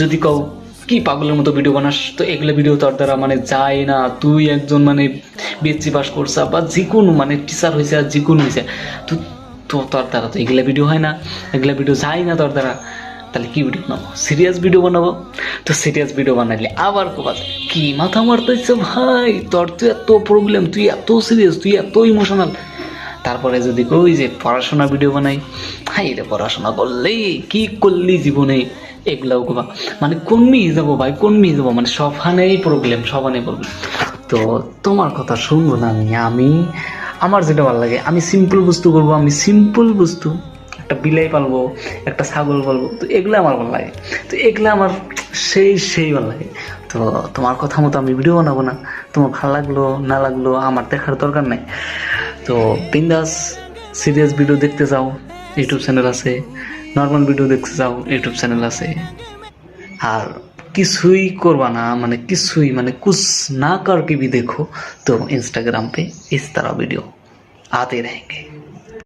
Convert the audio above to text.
যদি কও কি পাগলের মতো ভিডিও বানাস, তো এগুলো ভিডিও তোর দ্বারা মানে যায় না। তুই একজন মানে বিএসসি পাস করছা বা যে কোনো মানে টিচার হয়েছে আর যে কোনো হয়েছে, তো তো তোর দ্বারা তো এগুলা ভিডিও হয় না, এগুলা ভিডিও যায় না তোর দ্বারা। তাহলে কি ভিডিও বানাবো? সিরিয়াস ভিডিও বানাবো। তো সিরিয়াস ভিডিও বানাইলে আবার কোবা যায় কি মাথা মারতে ইচ্ছে ভাই, তোর তো এত প্রবলেম, তুই এত সিরিয়াস, তুই এত ইমোশনাল। তারপরে যদি কই যে পড়াশোনা ভিডিও বানাই, হাই রে পড়াশোনা করলে কি করলি জীবনে, এগুলাও কোবা মানে কোন মিয়ে যাবো ভাই, কোন মিয়ে যাবো, মানে সবখানেই প্রবলেম, সবখানেই প্রবলেম। তো তোমার কথা শুনবো না আমি আমার যেটা ভালো লাগে আমি সিম্পল বস্তু করবো, আমি সিম্পল বস্তু, একটা বিলাই পালবো, একটা ছাগল পালবো, তো এগুলো আমার ভালো লাগে। তো এগুলো আমার সেই ভালো লাগে। তো তোমার কথা মতো আমি ভিডিও বানাবো না, তোমার ভালো লাগলো না লাগলো আমার দেখার দরকার নাই। তো বিন্দাস সিরিয়াস ভিডিও দেখতে চাও ইউটিউব চ্যানেল আছে, নর্মাল ভিডিও দেখতে চাও ইউটিউব চ্যানেল আছে। আর কিছুই করবা না মানে কিছুই মানে कुछ ना करके भी देखो तो इंस्टाग्राम पे इस तरह वीडियो आते रहेंगे।